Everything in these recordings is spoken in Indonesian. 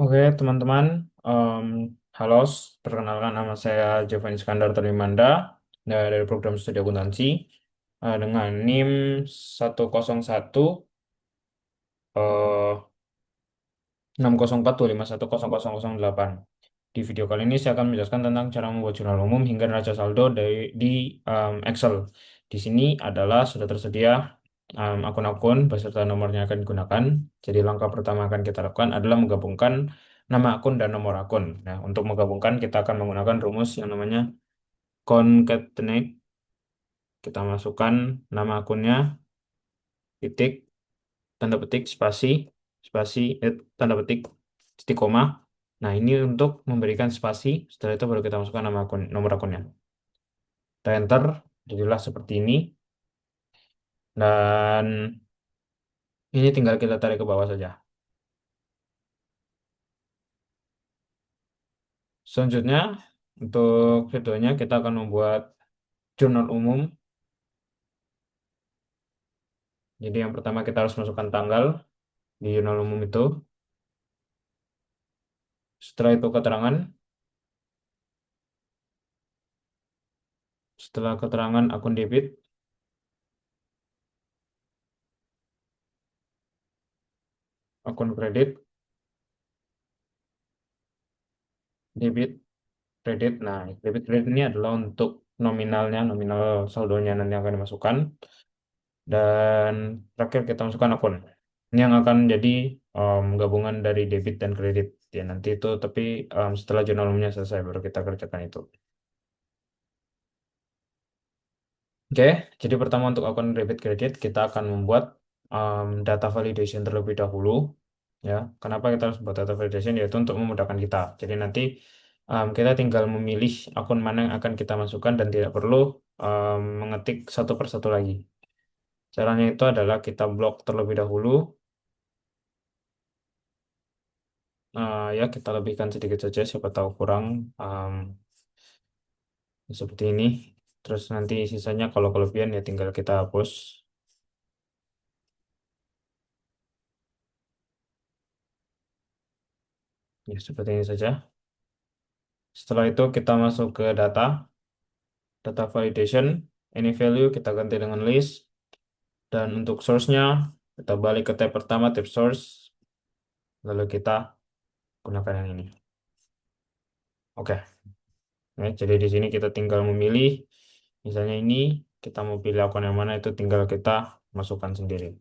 Oke, teman-teman. Em, halo, perkenalkan nama saya Jovan Iskandar Ternimanda dari program studi akuntansi dengan NIM 101 eh, 60425100008. Di video kali ini saya akan menjelaskan tentang cara membuat jurnal umum hingga neraca saldo di Excel. Di sini adalah sudah tersedia akun-akun beserta nomornya akan digunakan. Jadi langkah pertama akan kita lakukan adalah menggabungkan nama akun dan nomor akun. Nah, untuk menggabungkan kita akan menggunakan rumus yang namanya concatenate. Kita masukkan nama akunnya, titik, tanda petik, spasi, spasi, tanda petik, titik koma. Nah, ini untuk memberikan spasi. Setelah itu baru kita masukkan nama akun, nomor akunnya. Kita enter, jadilah seperti ini. Dan ini tinggal kita tarik ke bawah saja. Selanjutnya, untuk videonya kita akan membuat jurnal umum. Jadi yang pertama kita harus masukkan tanggal di jurnal umum itu. Setelah itu keterangan. Setelah keterangan akun debit, akun kredit, debit, kredit. Nah, debit kredit ini adalah untuk nominalnya, nominal saldonya nanti akan dimasukkan. Dan terakhir kita masukkan akun. Ini yang akan jadi gabungan dari debit dan kredit. Ya, nanti itu tapi setelah jurnal umumnya selesai baru kita kerjakan itu. Oke, jadi pertama untuk akun debit kredit kita akan membuat data validation terlebih dahulu. Ya, kenapa kita harus buat data validation? Yaitu untuk memudahkan kita. Jadi nanti kita tinggal memilih akun mana yang akan kita masukkan dan tidak perlu mengetik satu persatu lagi. Caranya itu adalah kita blok terlebih dahulu. Ya, kita lebihkan sedikit saja, siapa tahu kurang seperti ini. Terus nanti sisanya kalau kelebihan ya tinggal kita hapus. Ya, seperti ini saja. Setelah itu kita masuk ke data validation, any value kita ganti dengan list. Dan untuk source-nya, kita balik ke tab pertama, tab source. Lalu kita gunakan yang ini. Oke, ya, jadi di sini kita tinggal memilih. Misalnya ini, kita mau pilih akun yang mana itu tinggal kita masukkan sendiri.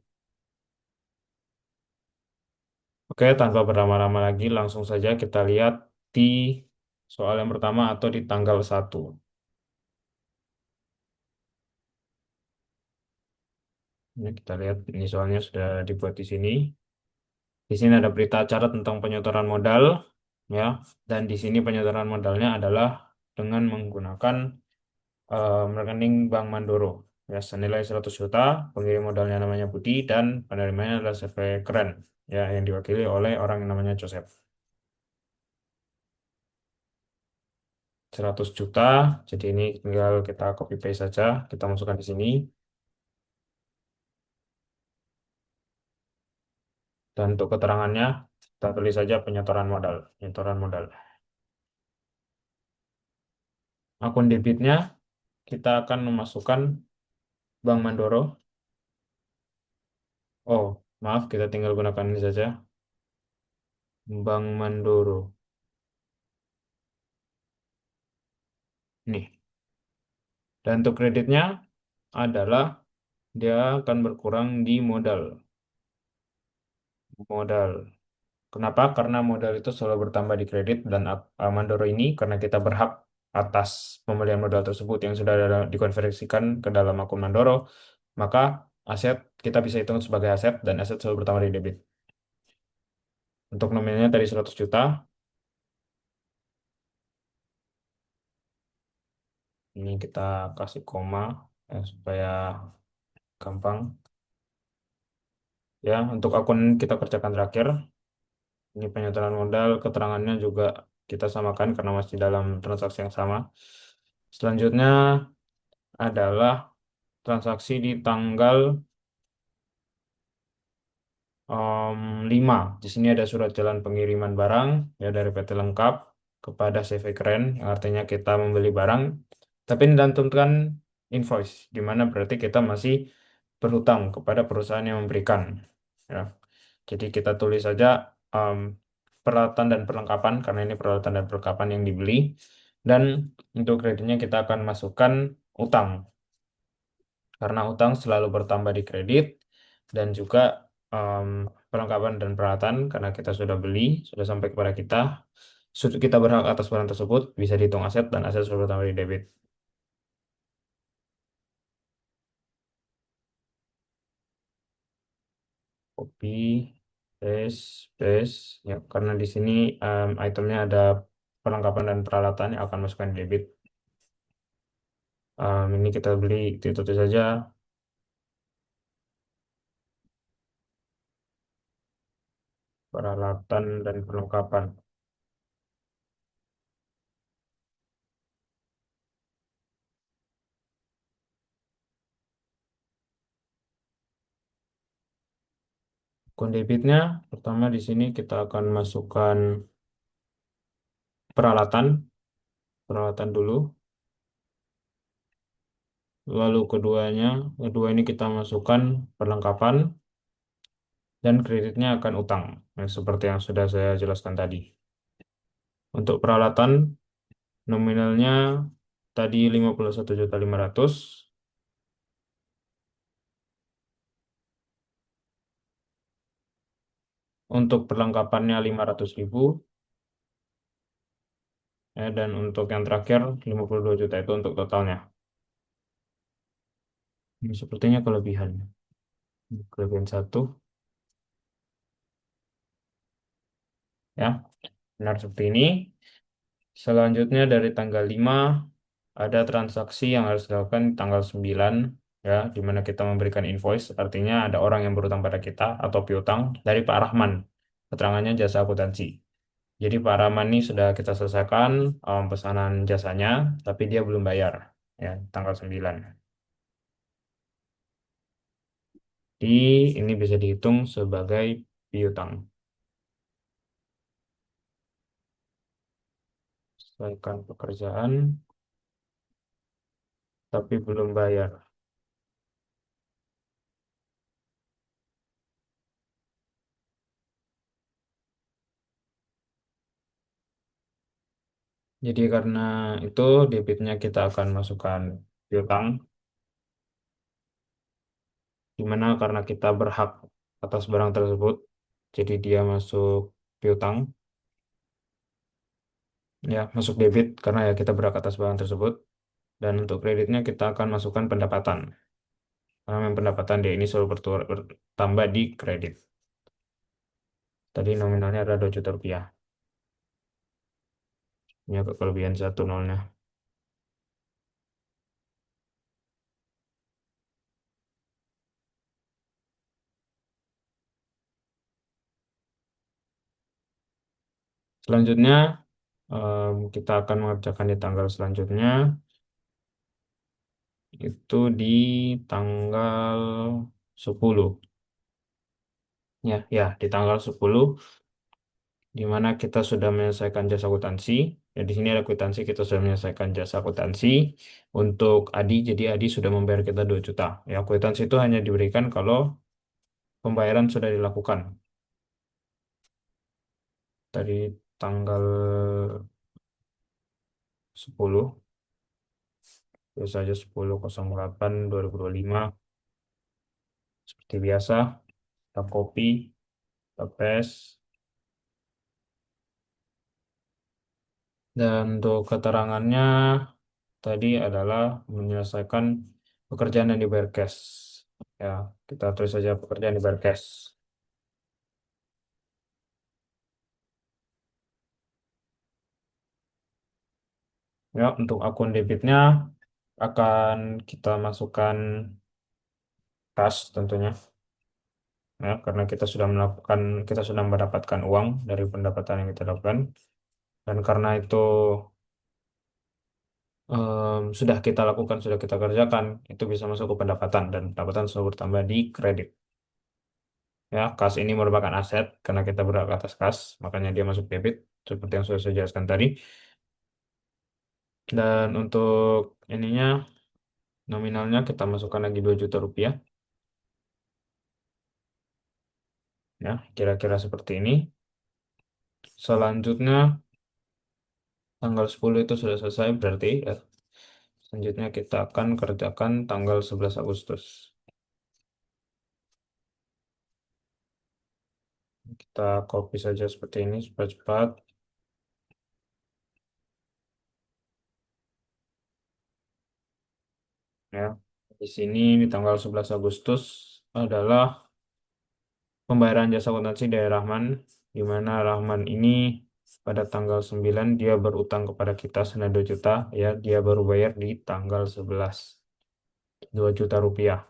Oke, tanpa berlama-lama lagi, langsung saja kita lihat di soal yang pertama atau di tanggal 1. Ini kita lihat, ini soalnya sudah dibuat di sini. Di sini ada berita acara tentang penyetoran modal, ya. Dan di sini penyetoran modalnya adalah dengan menggunakan rekening Bank Mandoro. Ya, senilai 100 juta, pengirim modalnya namanya Budi, dan penerimanya adalah CV Keren, ya, yang diwakili oleh orang yang namanya Joseph. 100 juta, jadi ini tinggal kita copy paste saja, kita masukkan di sini. Dan untuk keterangannya, kita tulis saja penyetoran modal. Penyetoran modal. Akun debitnya, kita akan memasukkan Bank Mandoro. Oh, maaf, kita tinggal gunakan ini saja. Bank Mandoro. Nih. Dan untuk kreditnya adalah dia akan berkurang di modal. Modal. Kenapa? Karena modal itu selalu bertambah di kredit dan Mandoro ini karena kita berhak atas pembelian modal tersebut yang sudah dikonversikan ke dalam akun Mandoro, maka aset kita bisa hitung sebagai aset dan aset selalu bertambah di debit. Untuk nominalnya tadi 100 juta, ini kita kasih koma supaya gampang. Ya, untuk akun kita kerjakan terakhir, ini penyetoran modal, keterangannya juga kita samakan karena masih dalam transaksi yang sama. Selanjutnya adalah transaksi di tanggal Em, 5. Di sini ada surat jalan pengiriman barang ya dari PT Lengkap kepada CV Keren, yang artinya kita membeli barang, tapi ini cantumkan invoice, di mana berarti kita masih berhutang kepada perusahaan yang memberikan. Ya. Jadi kita tulis saja em, peralatan dan perlengkapan, karena ini peralatan dan perlengkapan yang dibeli. Dan untuk kreditnya kita akan masukkan utang, karena utang selalu bertambah di kredit, dan juga em, perlengkapan dan peralatan karena kita sudah beli, sudah sampai kepada kita, sudah kita berhak atas barang tersebut, bisa dihitung aset dan aset sudah bertambah di debit. Copy, paste, paste. Ya, karena di sini itemnya ada perlengkapan dan peralatan yang akan masukkan di debit. Ini kita beli, itu saja peralatan dan perlengkapan. Akun debitnya, pertama di sini kita akan masukkan peralatan, peralatan dulu. Lalu kedua ini kita masukkan perlengkapan, dan kreditnya akan utang, nah, seperti yang sudah saya jelaskan tadi. Untuk peralatan, nominalnya tadi 51.500.000. Untuk perlengkapannya 500.000, ya, dan untuk yang terakhir 52 juta itu untuk totalnya. Ini sepertinya kelebihan. Kelebihan satu, ya, benar seperti ini. Selanjutnya dari tanggal 5 ada transaksi yang harus dilakukan di tanggal 9, ya, di mana kita memberikan invoice, artinya ada orang yang berutang pada kita atau piutang dari Pak Rahman. Keterangannya jasa akuntansi. Jadi Pak Rahman ini sudah kita selesaikan pesanan jasanya, tapi dia belum bayar, ya, tanggal 9. Di ini bisa dihitung sebagai piutang. Selesaikan pekerjaan tapi belum bayar. Jadi karena itu debitnya kita akan masukkan piutang, di mana karena kita berhak atas barang tersebut, jadi dia masuk piutang, ya, masuk debit karena ya kita berhak atas barang tersebut. Dan untuk kreditnya kita akan masukkan pendapatan. Karena memang pendapatan dia ini selalu bertambah di kredit. Tadi nominalnya adalah 2 juta rupiah. Ini agak kelebihan satu nolnya. Selanjutnya, kita akan mengerjakan di tanggal selanjutnya, itu di tanggal 10. Ya, ya, di tanggal 10, di mana kita sudah menyelesaikan jasa akuntansi. Ya, di sini ada kwitansi, kita sudah menyelesaikan jasa akuntansi untuk Adi. Jadi Adi sudah membayar kita 2 juta. Ya, kwitansi itu hanya diberikan kalau pembayaran sudah dilakukan. Dari tanggal 10, terus saja 10/08/2025, seperti biasa, kita copy, kita paste, dan untuk keterangannya tadi adalah menyelesaikan pekerjaan yang dibayar cash. Ya, kita tulis saja pekerjaan dibayar cash. Ya, untuk akun debitnya akan kita masukkan kas tentunya, ya, karena kita sudah mendapatkan uang dari pendapatan yang kita lakukan, dan karena itu sudah kita lakukan, sudah kita kerjakan, itu bisa masuk ke pendapatan, dan pendapatan selalu bertambah di kredit. Ya, kas ini merupakan aset karena kita berhak atas kas, makanya dia masuk debit seperti yang sudah saya jelaskan tadi. Dan untuk ininya nominalnya kita masukkan lagi 2 juta rupiah. Ya, kira-kira seperti ini. Selanjutnya tanggal 10 itu sudah selesai berarti ya. Selanjutnya kita akan kerjakan tanggal 11 Agustus. Kita copy saja seperti ini supaya cepat. Ya, di sini di tanggal 11 Agustus adalah pembayaran jasa akuntansi dari Rahman, di mana Rahman ini pada tanggal 9 dia berutang kepada kita senilai 2 juta, ya dia baru bayar di tanggal 11, 2 juta rupiah.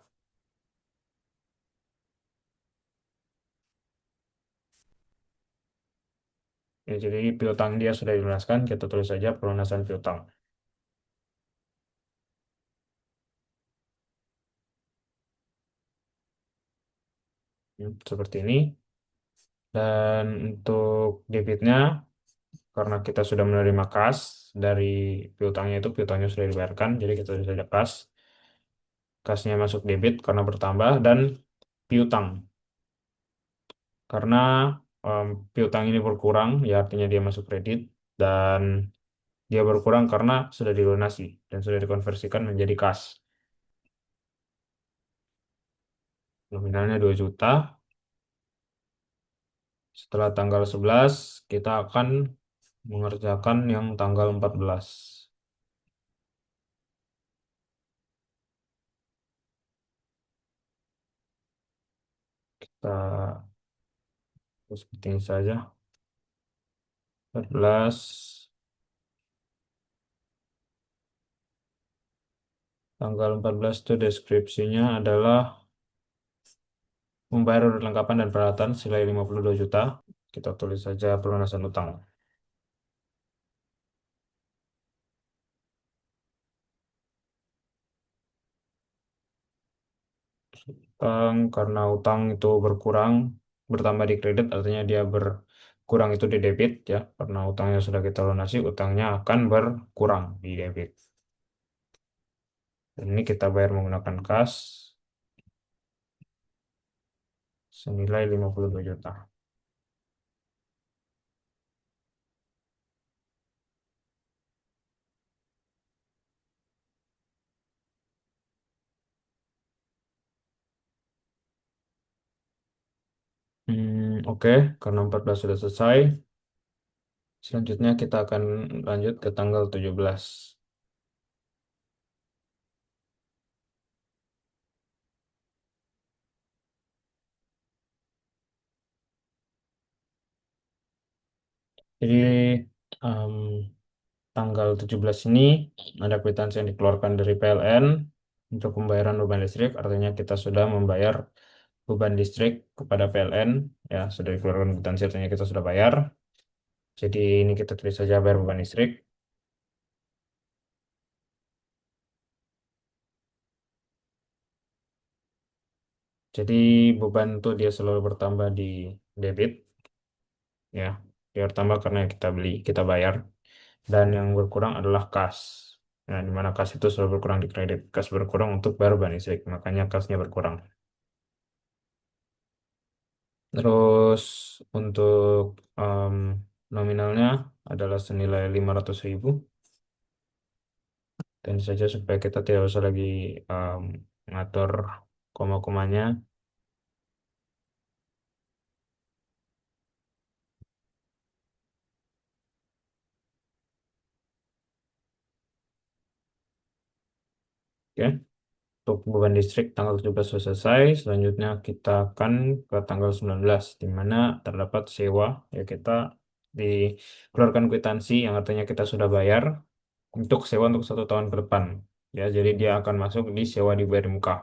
Ya, jadi piutang dia sudah dilunaskan, kita tulis saja pelunasan piutang. Seperti ini. Dan untuk debitnya, karena kita sudah menerima kas dari piutangnya itu, piutangnya sudah dibayarkan, jadi kita tulis saja kas. Kasnya masuk debit karena bertambah, dan piutang. Karena piutang ini berkurang, ya artinya dia masuk kredit, dan dia berkurang karena sudah dilunasi dan sudah dikonversikan menjadi kas. Nominalnya 2 juta. Setelah tanggal 11 kita akan mengerjakan yang tanggal 14. Kita seperti ini saja. 14. Tanggal 14 itu deskripsinya adalah membayar urut lengkapan dan peralatan senilai 52 juta. Kita tulis saja pelunasan utang. Utang, karena utang itu berkurang, bertambah di kredit, artinya dia berkurang itu di debit ya. Karena utangnya sudah kita lunasi, utangnya akan berkurang di debit. Dan ini kita bayar menggunakan kas senilai 52 juta. Oke, karena 14 sudah selesai, selanjutnya kita akan lanjut ke tanggal 17. Jadi em, tanggal 17 ini ada kwitansi yang dikeluarkan dari PLN untuk pembayaran beban listrik, artinya kita sudah membayar beban listrik kepada PLN, ya sudah dikeluarkan kwitansi, artinya kita sudah bayar. Jadi ini kita tulis saja bayar beban listrik. Jadi beban itu dia selalu bertambah di debit, ya dia bertambah karena kita beli, kita bayar. Dan yang berkurang adalah kas. Nah, di mana kas itu selalu berkurang di kredit. Kas berkurang untuk bayar beban listrik, makanya kasnya berkurang. Terus untuk em, nominalnya adalah senilai 500.000. Dan saja supaya kita tidak usah lagi em, ngatur koma-komanya. Oke. Untuk beban listrik tanggal 17 sudah selesai. Selanjutnya kita akan ke tanggal 19, di mana terdapat sewa. Ya, kita dikeluarkan kwitansi yang artinya kita sudah bayar untuk sewa untuk 1 tahun ke depan. Ya, jadi dia akan masuk di sewa dibayar di muka.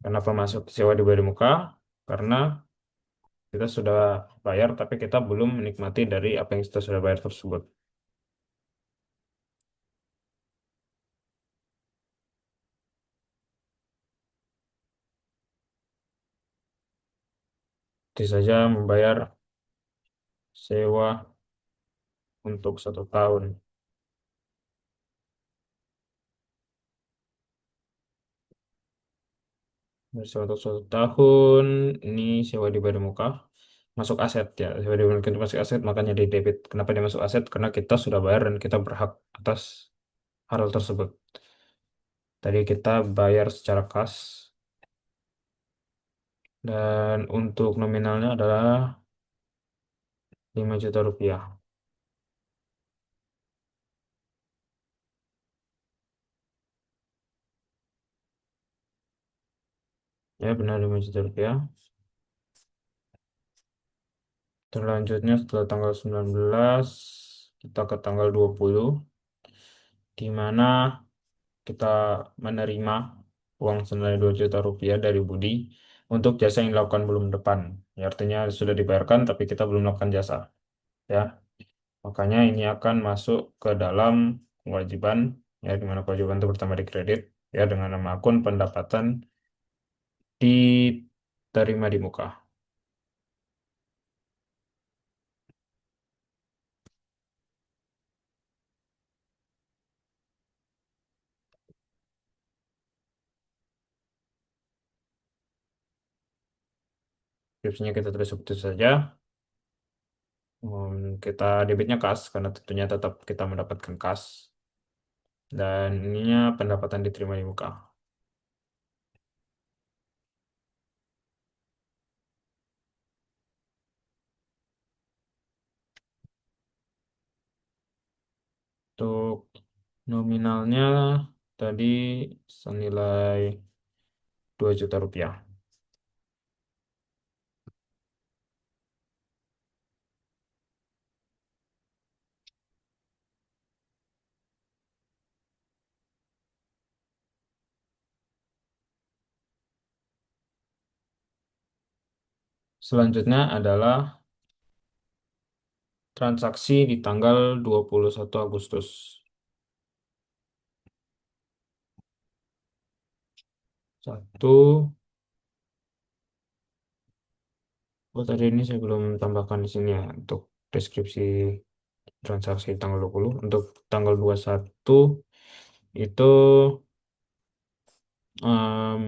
Kenapa masuk sewa dibayar di muka? Karena kita sudah bayar, tapi kita belum menikmati dari apa yang kita sudah bayar tersebut. seperti saja membayar sewa untuk 1 tahun. Sewa untuk 1 tahun, ini sewa di Bari Muka, masuk aset ya. Sewa di Bari Muka itu masuk aset, makanya di debit. Kenapa dia masuk aset? Karena kita sudah bayar dan kita berhak atas hal tersebut. Tadi kita bayar secara kas, dan untuk nominalnya adalah 5 juta rupiah. Ya benar 5 juta rupiah. Selanjutnya setelah tanggal 19, kita ke tanggal 20, di mana kita menerima uang senilai 2 juta rupiah dari Budi untuk jasa yang dilakukan belum depan. Ya, artinya sudah dibayarkan tapi kita belum melakukan jasa. Ya, makanya ini akan masuk ke dalam kewajiban, ya, di mana kewajiban itu pertama di kredit, ya, dengan nama akun pendapatan diterima di muka. Deskripsinya kita tulis seperti itu saja. Kita debitnya kas karena tentunya tetap kita mendapatkan kas, dan ininya pendapatan diterima di muka. Untuk nominalnya tadi senilai 2 juta rupiah. Selanjutnya adalah transaksi di tanggal 21 Agustus. Satu, oh tadi ini saya belum tambahkan di sini ya untuk deskripsi transaksi tanggal 20. Untuk tanggal 21 itu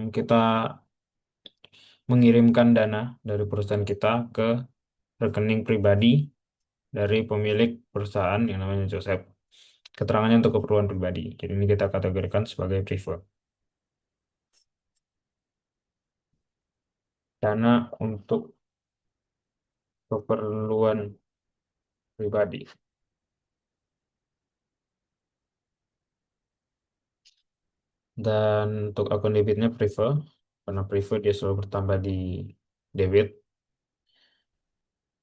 kita mengirimkan dana dari perusahaan kita ke rekening pribadi dari pemilik perusahaan yang namanya Joseph. Keterangannya untuk keperluan pribadi. Jadi ini kita kategorikan sebagai preferred. Dana untuk keperluan pribadi. Dan untuk akun debitnya prefer, karena prefer dia selalu bertambah di debit.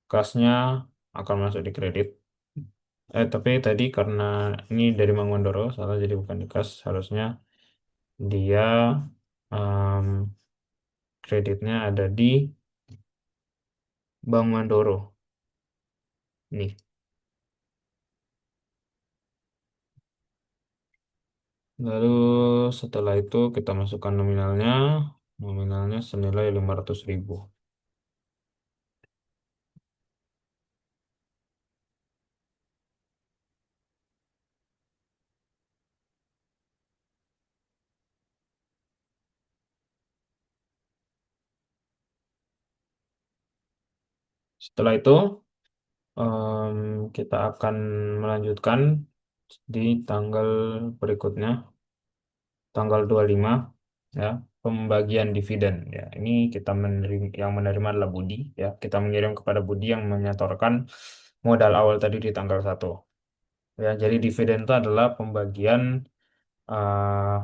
Kasnya akan masuk di kredit. Tapi tadi karena ini dari Mangondoro, salah jadi bukan di kas. Harusnya dia em, kreditnya ada di Bank Mandoro. Nih. Lalu setelah itu kita masukkan nominalnya. Nominalnya senilai 500.000. Setelah itu em, kita akan melanjutkan di tanggal berikutnya, tanggal 25, ya, pembagian dividen. Ya, ini kita menerima, yang menerima adalah Budi, ya. Kita mengirim kepada Budi yang menyetorkan modal awal tadi di tanggal 1. Ya, jadi dividen itu adalah pembagian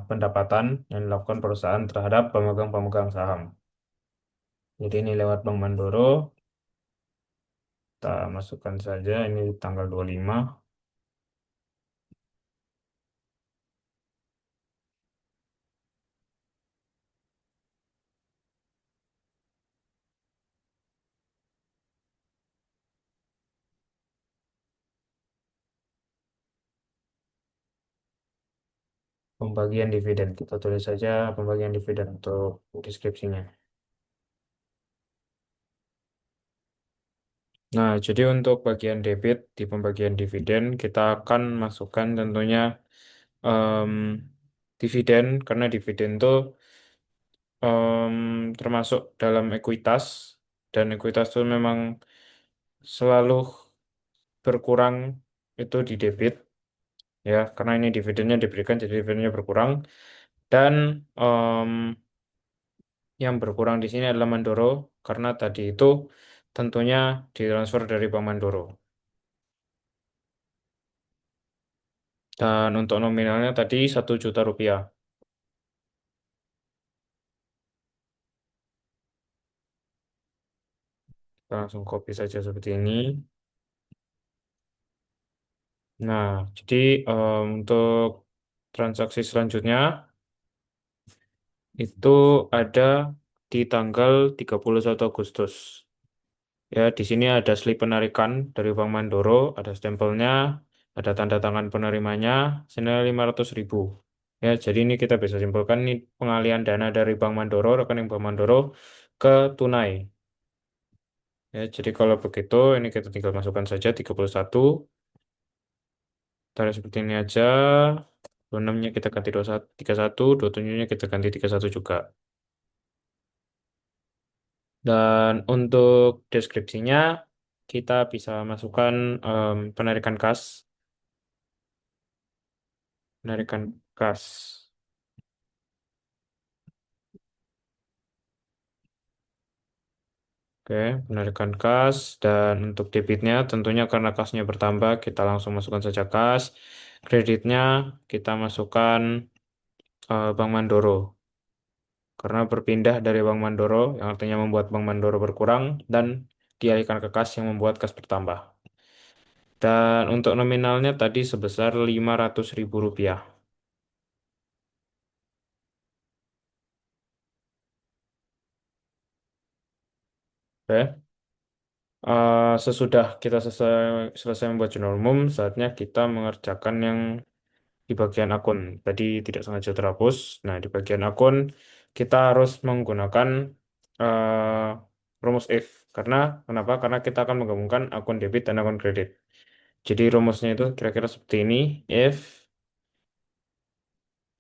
pendapatan yang dilakukan perusahaan terhadap pemegang-pemegang saham. Jadi ini lewat Bank Mandoro, kita masukkan saja ini tanggal 25. Pembagian dividen. Kita tulis saja pembagian dividen untuk deskripsinya. Nah, jadi untuk bagian debit di pembagian dividen kita akan masukkan tentunya em, dividen karena dividen itu termasuk dalam ekuitas dan ekuitas itu memang selalu berkurang itu di debit ya karena ini dividennya diberikan jadi dividennya berkurang dan em, yang berkurang di sini adalah Mandoro karena tadi itu tentunya ditransfer dari Bank Mandoro dan untuk nominalnya tadi 1 juta rupiah. Kita langsung copy saja seperti ini. Nah, jadi untuk transaksi selanjutnya itu ada di tanggal 31 Agustus. Ya, di sini ada slip penarikan dari Bank Mandoro, ada stempelnya, ada tanda tangan penerimanya, senilai 500.000. Ya, jadi ini kita bisa simpulkan ini pengalian dana dari Bank Mandoro, rekening Bank Mandoro ke tunai. Ya, jadi kalau begitu ini kita tinggal masukkan saja 31, tarik seperti ini aja. 26-nya kita ganti 21, 31, 27-nya kita ganti 31 juga. Dan untuk deskripsinya kita bisa masukkan penarikan kas. Penarikan kas. Oke, penarikan kas. Dan untuk debitnya tentunya karena kasnya bertambah, kita langsung masukkan saja kas. Kreditnya kita masukkan Bank Mandoro. Karena berpindah dari Bank Mandoro, yang artinya membuat Bank Mandoro berkurang, dan dialihkan ke kas yang membuat kas bertambah. Dan untuk nominalnya tadi sebesar 500.000 rupiah. Oke. Sesudah kita selesai membuat jurnal umum, saatnya kita mengerjakan yang di bagian akun. Tadi tidak sengaja terhapus. Nah, di bagian akun kita harus menggunakan rumus if. Karena kenapa? Karena kita akan menggabungkan akun debit dan akun kredit. Jadi rumusnya itu kira-kira seperti ini. If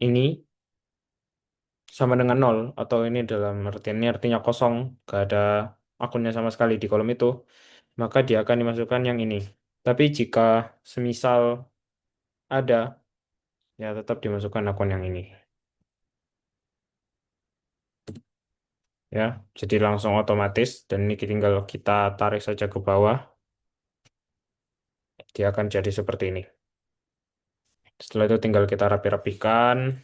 ini sama dengan nol atau ini dalam artian ini artinya kosong, gak ada akunnya sama sekali di kolom itu, maka dia akan dimasukkan yang ini. Tapi jika semisal ada, ya tetap dimasukkan akun yang ini. Ya, jadi langsung otomatis dan ini tinggal kita tarik saja ke bawah, dia akan jadi seperti ini. Setelah itu tinggal kita rapi-rapikan,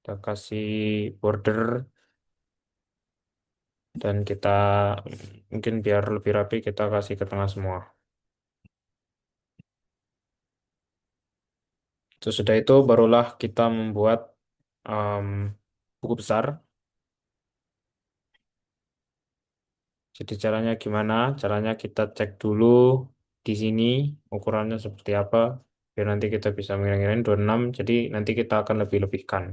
kita kasih border dan kita mungkin biar lebih rapi kita kasih ke tengah semua. Sesudah itu barulah kita membuat em, buku besar. Jadi caranya gimana? Caranya kita cek dulu di sini ukurannya seperti apa. Biar nanti kita bisa mengira-ngirain 26. Jadi nanti kita akan lebih-lebihkan.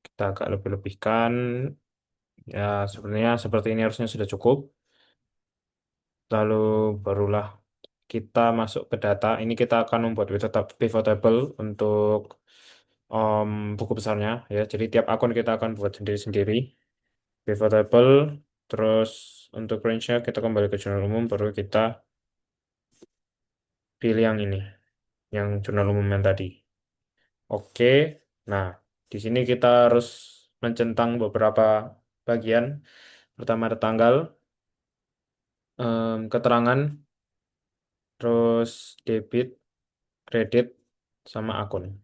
Kita agak lebih-lebihkan. Ya sebenarnya seperti ini harusnya sudah cukup. Lalu barulah kita masuk ke data. Ini kita akan membuat pivot table untuk em, buku besarnya. Ya, jadi tiap akun kita akan buat sendiri-sendiri. Pivot table, terus untuk range-nya kita kembali ke jurnal umum, baru kita pilih yang ini, yang jurnal umum yang tadi. Oke, nah di sini kita harus mencentang beberapa bagian. Pertama ada tanggal, keterangan, terus debit, kredit, sama akun.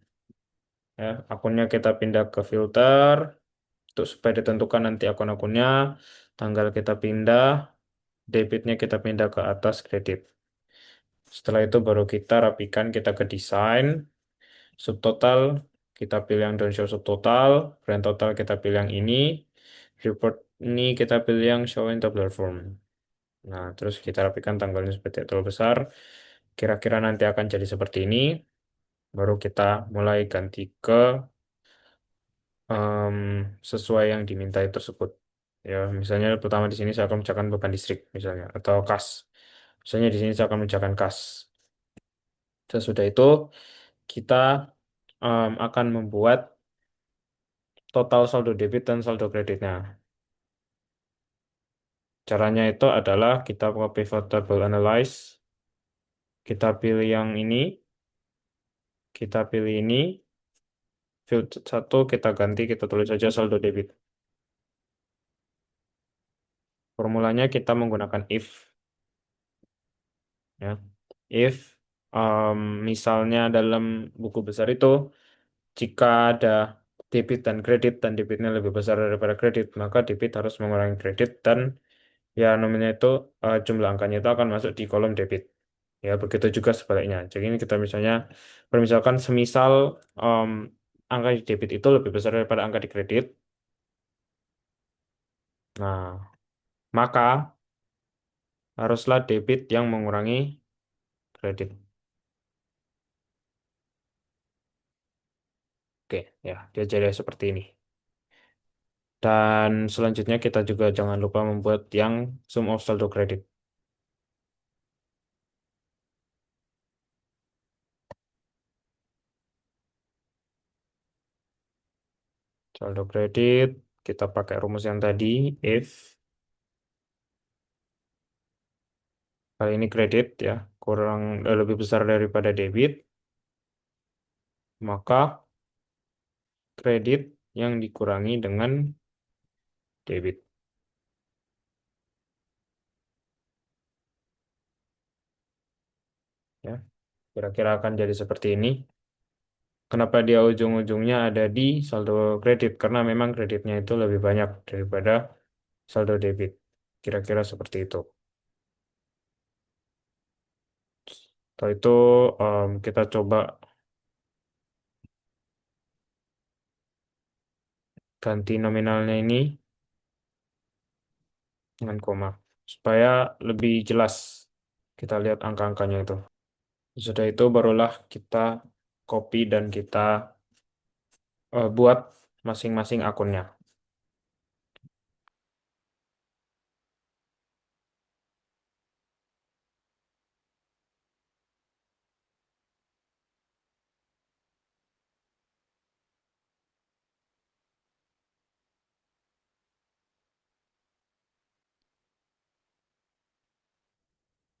Ya, akunnya kita pindah ke filter, untuk supaya ditentukan nanti akun-akunnya, tanggal kita pindah, debitnya kita pindah ke atas kredit. Setelah itu baru kita rapikan, kita ke desain, subtotal, kita pilih yang don't show subtotal, grand total kita pilih yang ini, report ini kita pilih yang show in tabular form. Nah, terus kita rapikan tanggalnya seperti terlalu besar, kira-kira nanti akan jadi seperti ini, baru kita mulai ganti ke em, sesuai yang dimintai tersebut. Ya, misalnya pertama di sini saya akan mengerjakan beban listrik misalnya atau kas. Misalnya di sini saya akan mengerjakan kas. Sesudah itu kita akan membuat total saldo debit dan saldo kreditnya. Caranya itu adalah kita buka pivot table analyze, kita pilih yang ini, kita pilih ini, field satu kita ganti, kita tulis saja saldo debit. Formulanya kita menggunakan if, ya. If misalnya dalam buku besar itu jika ada debit dan kredit dan debitnya lebih besar daripada kredit, maka debit harus mengurangi kredit dan ya nominalnya itu jumlah angkanya itu akan masuk di kolom debit. Ya, begitu juga sebaliknya. Jadi ini kita misalnya, misalkan semisal em, angka di debit itu lebih besar daripada angka di kredit. Nah, maka haruslah debit yang mengurangi kredit. Oke, ya, dia jadi seperti ini. Dan selanjutnya kita juga jangan lupa membuat yang sum of saldo kredit. Saldo kredit, kita pakai rumus yang tadi, if kali ini kredit ya, kurang lebih besar daripada debit, maka kredit yang dikurangi dengan debit. Ya, kira-kira akan jadi seperti ini. Kenapa dia ujung-ujungnya ada di saldo kredit? Karena memang kreditnya itu lebih banyak daripada saldo debit. Kira-kira seperti itu. Setelah itu kita coba ganti nominalnya ini dengan koma supaya lebih jelas kita lihat angka-angkanya itu. Sudah itu barulah kita copy dan kita buat masing-masing akunnya.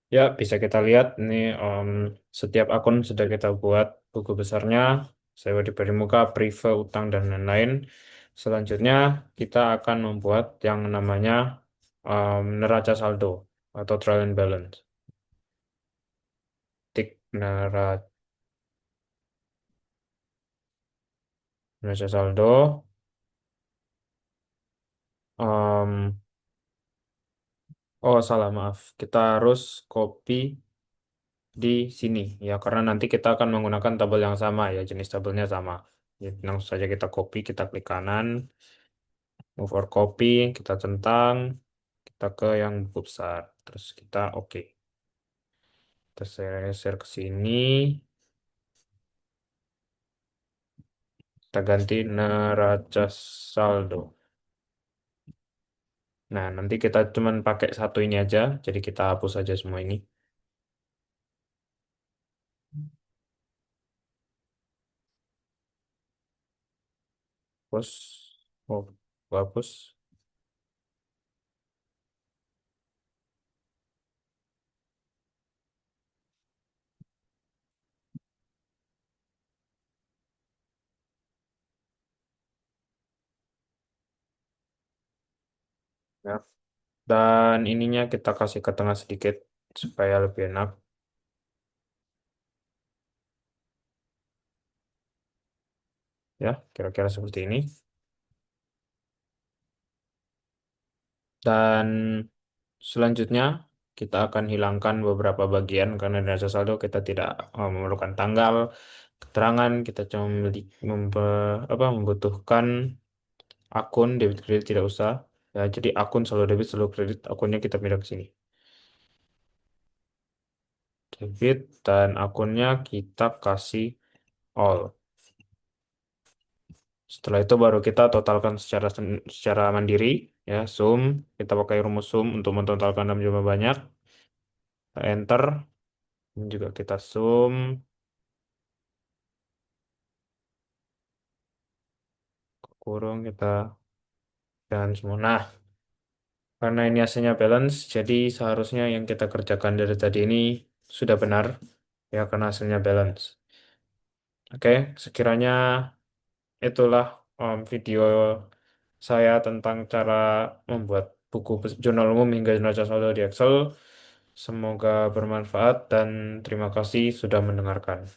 Ya, bisa kita lihat ini setiap akun sudah kita buat buku besarnya, saya diberi muka, prive, utang, dan lain-lain. Selanjutnya, kita akan membuat yang namanya neraca saldo atau trial and balance. Tik neraca saldo. em, oh, salah, maaf. Kita harus copy di sini ya karena nanti kita akan menggunakan tabel yang sama ya jenis tabelnya sama. Jadi, langsung saja kita copy, kita klik kanan, move or copy, kita centang, kita ke yang buku besar, terus kita oke. Kita share ke sini, kita ganti neraca saldo. Nah, nanti kita cuman pakai satu ini aja, jadi kita hapus aja semua ini. Hapus, oh, hapus. Ya. Dan ininya kita kasih ke tengah sedikit supaya lebih enak. Ya, kira-kira seperti ini. Dan selanjutnya kita akan hilangkan beberapa bagian karena di neraca saldo kita tidak memerlukan tanggal, keterangan, kita cuma membutuhkan akun debit kredit tidak usah. Ya, jadi akun saldo debit, saldo kredit, akunnya kita pindah ke sini. Debit dan akunnya kita kasih all. Setelah itu baru kita totalkan secara mandiri, ya, sum. Kita pakai rumus sum untuk mentotalkan 6 jumlah banyak. Kita enter, ini juga kita sum, kurung kita dan semua. Nah, karena ini hasilnya balance, jadi seharusnya yang kita kerjakan dari tadi ini sudah benar, ya, karena hasilnya balance. Oke, sekiranya itulah video saya tentang cara membuat buku jurnal umum hingga neraca saldo di Excel. Semoga bermanfaat dan terima kasih sudah mendengarkan.